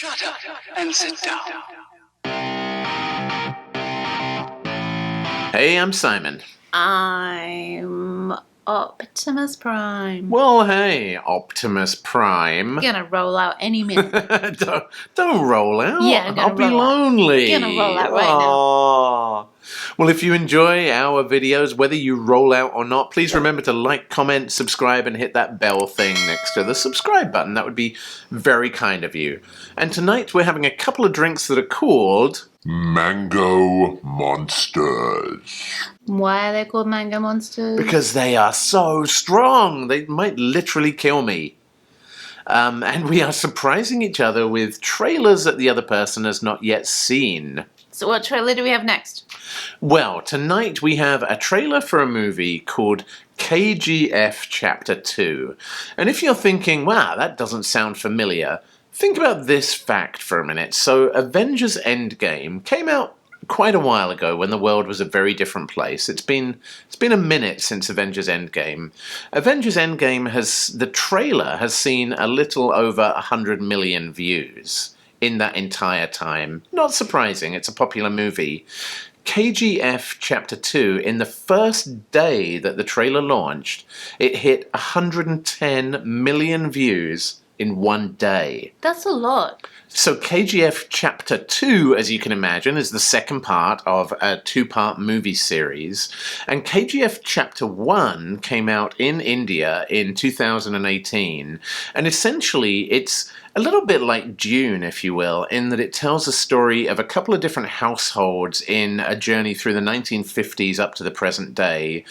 Shut up and sit down. Hey, I'm Simon. I'm Optimus Prime. Well, hey, Optimus Prime. Gonna roll out any minute. don't roll out. Yeah, I'm gonna I'll be roll out. lonely. Gonna roll out right now. now. Well, if you enjoy our videos, whether you roll out or not, please remember to like, comment, subscribe, and hit that bell thing next to the subscribe button. That would be very kind of you. And tonight we're having a couple of drinks that are called Mango Monsters. Why are they called Mango Monsters? because they are so strong. They might literally kill me. And we are surprising each other with trailers that the other person has not yet seen. So what trailer do we have next? Well, tonight we have a trailer for a movie called KGF Chapter 2. And if you're thinking, wow, that doesn't sound familiar, think about this fact for a minute. So Avengers Endgame came out quite a while ago when the world was a very different place. It's been a minute since Avengers Endgame. Avengers Endgame the trailer has seen a little over 100 million views in that entire time. Not surprising, it's a popular movie. KGF Chapter 2, in the first day that the trailer launched, it hit 110 million views in one day. That's a lot. So KGF Chapter 2, as you can imagine, is the second part of a two-part movie series. And KGF Chapter 1 came out in India in 2018. And essentially, it's a little bit like Dune, if you will, in that it tells a story of a couple of different households in a journey through the 1950s up to the present day,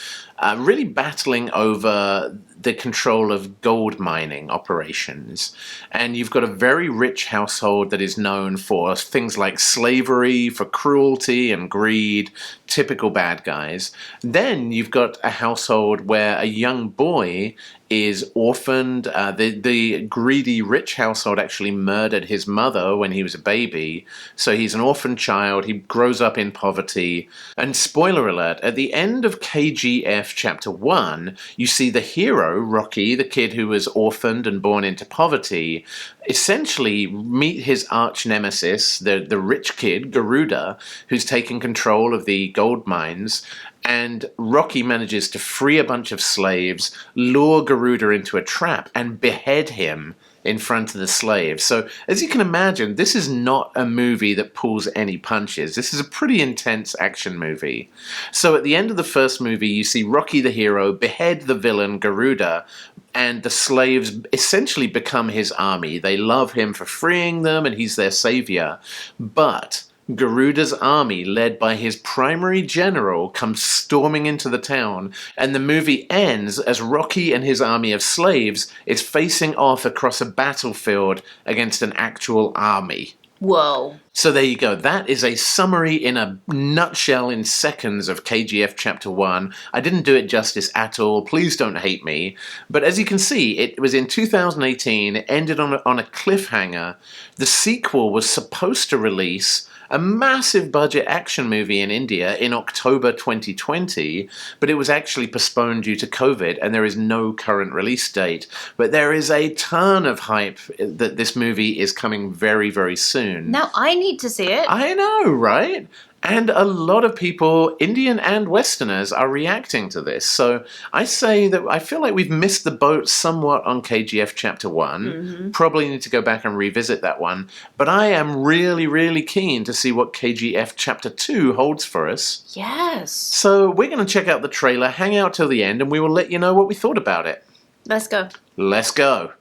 really battling over the control of gold mining operations. And you've got a very rich household that is known for things like slavery, for cruelty and greed, typical bad guys. Then you've got a household where a young boy is orphaned. The greedy rich household actually murdered his mother when he was a baby, so he's an orphan child. He grows up in poverty. And spoiler alert, at the end of KGF Chapter 1, you see the hero, Rocky, the kid who was orphaned and born into poverty, essentially meet his arch nemesis, the rich kid, Garuda, who's taken control of the gold mines. And Rocky manages to free a bunch of slaves, lure Garuda into a trap, and behead him in front of the slaves. So, as you can imagine, this is not a movie that pulls any punches. This is a pretty intense action movie. So at the end of the first movie, you see Rocky the hero behead the villain Garuda, and the slaves essentially become his army. They love him for freeing them, and he's their savior. But Garuda's army, led by his primary general, comes storming into the town, and the movie ends as Rocky and his army of slaves is facing off across a battlefield against an actual army. Whoa. So there you go. That is a summary in a nutshell in seconds of KGF Chapter 1. I didn't do it justice at all. Please don't hate me. But as you can see, it was in 2018. It ended on a cliffhanger. The sequel was supposed to release a massive budget action movie in India in October 2020, but it was actually postponed due to COVID, and there is no current release date. But there is a ton of hype that this movie is coming very, very soon. Now I need to see it. I know, right? And a lot of people, Indian and Westerners, are reacting to this. So I say that I feel like we've missed the boat somewhat on KGF Chapter 1. Mm-hmm. Probably need to go back and revisit that one. But I am really, really keen to see what KGF Chapter 2 holds for us. Yes. So we're going to check out the trailer, hang out till the end, and we will let you know what we thought about it. Let's go. Let's go.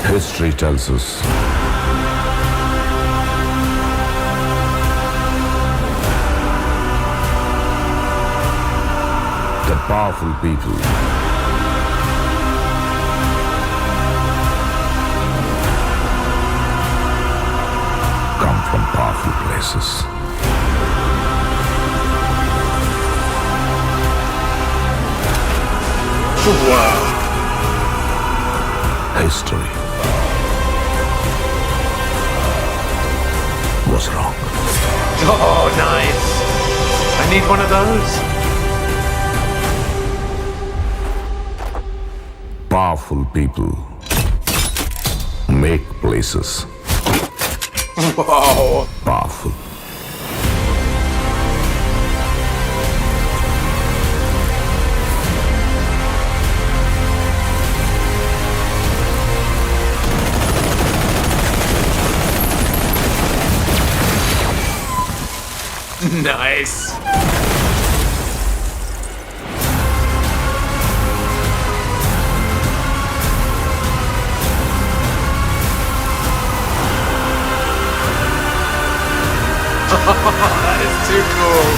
History tells us that powerful people come from powerful places. Wow. History was wrong. Oh, nice. I need one of those. Powerful people make places Whoa. powerful. Nice. That is too cool.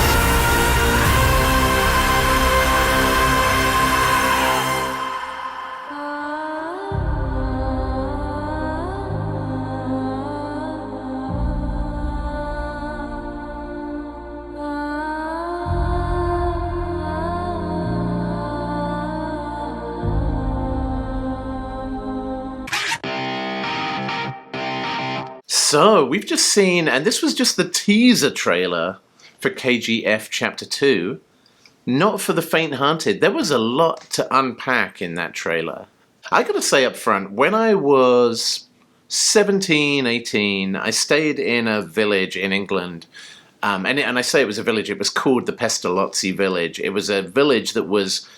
So, we've just seen, and this was just the teaser trailer for KGF Chapter 2. Not for the faint-hearted. There was a lot to unpack in that trailer. I gotta say up front, when I was 17, 18, I stayed in a village in England. And I say it was a village, it was called the Pestalozzi Village. It was a village that was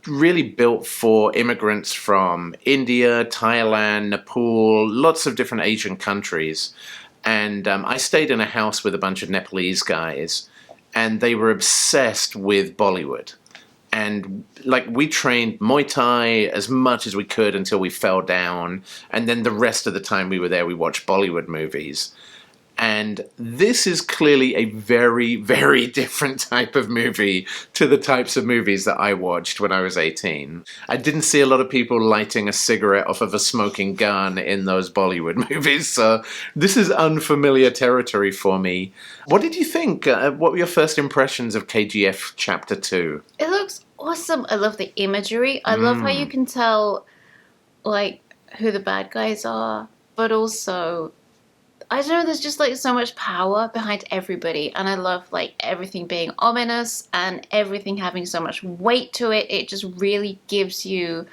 really built for immigrants from India, Thailand, Nepal, lots of different Asian countries. And I stayed in a house with a bunch of Nepalese guys, and they were obsessed with Bollywood. And like we trained Muay Thai as much as we could until we fell down, and then the rest of the time we were there, we watched Bollywood movies. And this is clearly a very, very different type of movie to the types of movies that I watched when I was 18. I didn't see a lot of people lighting a cigarette off of a smoking gun in those Bollywood movies, so this is unfamiliar territory for me. What did you think? What were your first impressions of KGF Chapter 2? It looks awesome. I love the imagery. I love how you can tell, like, who the bad guys are, but also, I don't know, there's just like so much power behind everybody, and I love like everything being ominous and everything having so much weight to it. It just really gives you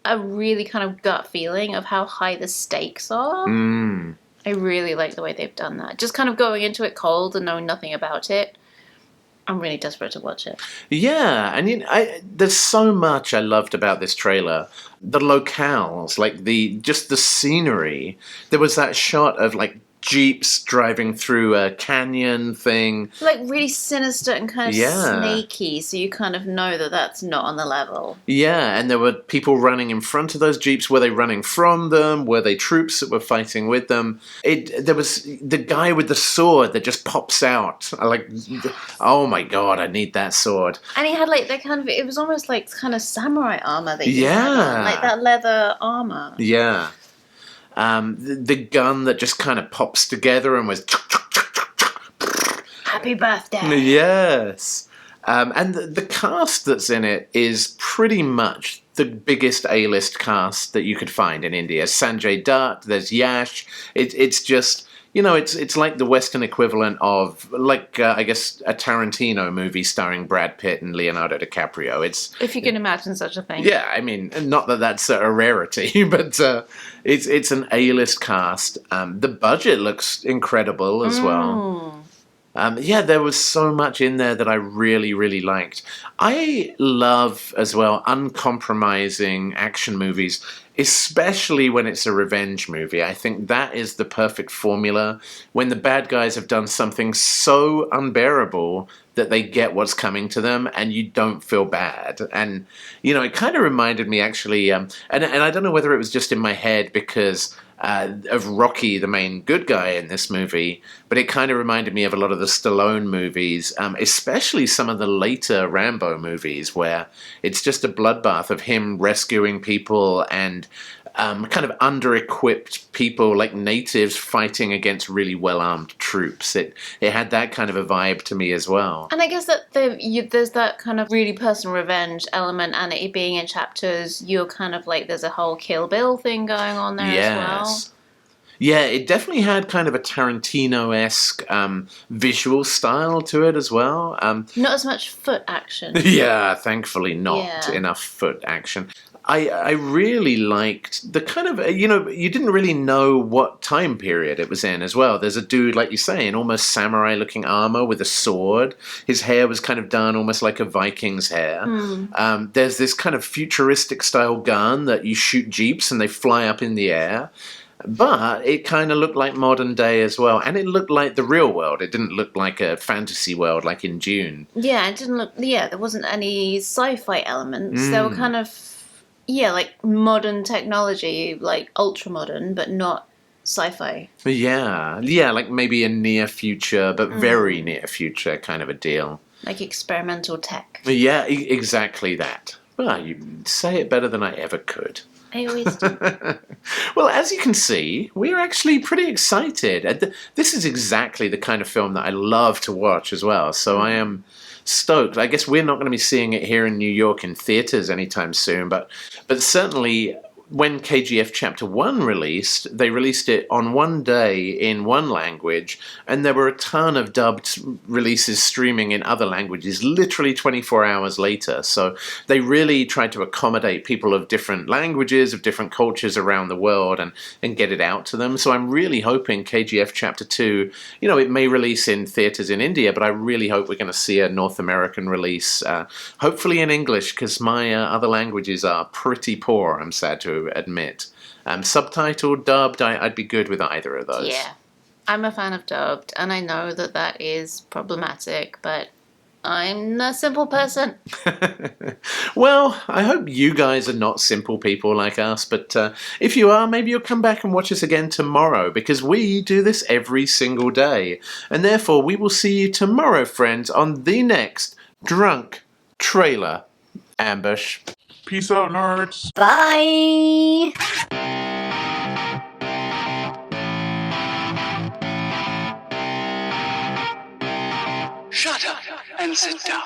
a really kind of gut feeling of how high the stakes are. I really like the way they've done that. Just kind of going into it cold and knowing nothing about it. I'm really desperate to watch it. Yeah, and you know, there's so much I loved about this trailer. The locales, like just the scenery. There was that shot of like jeeps driving through a canyon thing. Like really sinister and kind of snaky, so you kind of know that that's not on the level. Yeah, and there were people running in front of those jeeps. Were they running from them? Were they troops that were fighting with them? There was the guy with the sword that just pops out. Like, oh my god, I need that sword. And he had like that kind of, it was almost like kind of samurai armor that he had on, like that leather armor. Yeah. The gun that just kind of pops together and was... Happy birthday! Yes. And the cast that's in it is pretty much the biggest A-list cast that you could find in India. Sanjay Dutt, there's Yash. It's just... You know, it's like the Western equivalent of, like, I guess, a Tarantino movie starring Brad Pitt and Leonardo DiCaprio. If you can imagine such a thing. Yeah, I mean, not that that's a rarity, but it's an A-list cast. The budget looks incredible as well. Yeah, there was so much in there that I really, really liked. I love, as well, uncompromising action movies, especially when it's a revenge movie. I think that is the perfect formula, when the bad guys have done something so unbearable that they get what's coming to them and you don't feel bad. And, you know, it kind of reminded me, actually, and I don't know whether it was just in my head because of Rocky, the main good guy in this movie, but it kind of reminded me of a lot of the Stallone movies, especially some of the later Rambo movies, where it's just a bloodbath of him rescuing people and kind of under-equipped people like natives fighting against really well-armed troops. It had that kind of a vibe to me as well. And I guess that there's that kind of really personal revenge element, and it being in chapters, you're kind of like, there's a whole Kill Bill thing going on there as well. Yeah, it definitely had kind of a Tarantino-esque visual style to it as well. Not as much foot action. Yeah, thankfully not enough foot action. I really liked the kind of, you didn't really know what time period it was in as well. There's a dude, like you say, in almost samurai-looking armor with a sword. His hair was kind of done almost like a Viking's hair. There's this kind of futuristic-style gun that you shoot jeeps and they fly up in the air. But it kind of looked like modern day as well. And it looked like the real world. It didn't look like a fantasy world like in Dune. Yeah, it didn't look... Yeah, there wasn't any sci-fi elements. They were kind of... Yeah, like modern technology, like ultra-modern, but not sci-fi. Yeah, like maybe a near future, but very near future kind of a deal. Like experimental tech. Yeah, exactly that. Well, you say it better than I ever could. I always do. Well, as you can see, we're actually pretty excited. This is exactly the kind of film that I love to watch as well, so I am stoked. I guess we're not going to be seeing it here in New York in theaters anytime soon, but certainly when KGF Chapter 1 released, they released it on one day in one language, and there were a ton of dubbed releases streaming in other languages literally 24 hours later. So they really tried to accommodate people of different languages, of different cultures around the world, and get it out to them. So I'm really hoping KGF Chapter 2, it may release in theaters in India, but I really hope we're going to see a North American release, hopefully in English, because my other languages are pretty poor, I'm sad to admit. Subtitled, dubbed, I'd be good with either of those. Yeah. I'm a fan of dubbed, and I know that is problematic, but I'm a simple person. Well, I hope you guys are not simple people like us, but if you are, maybe you'll come back and watch us again tomorrow, because we do this every single day. And therefore, we will see you tomorrow, friends, on the next Drunk Trailer Ambush. Peace out, nerds. Bye! Shut up and sit down.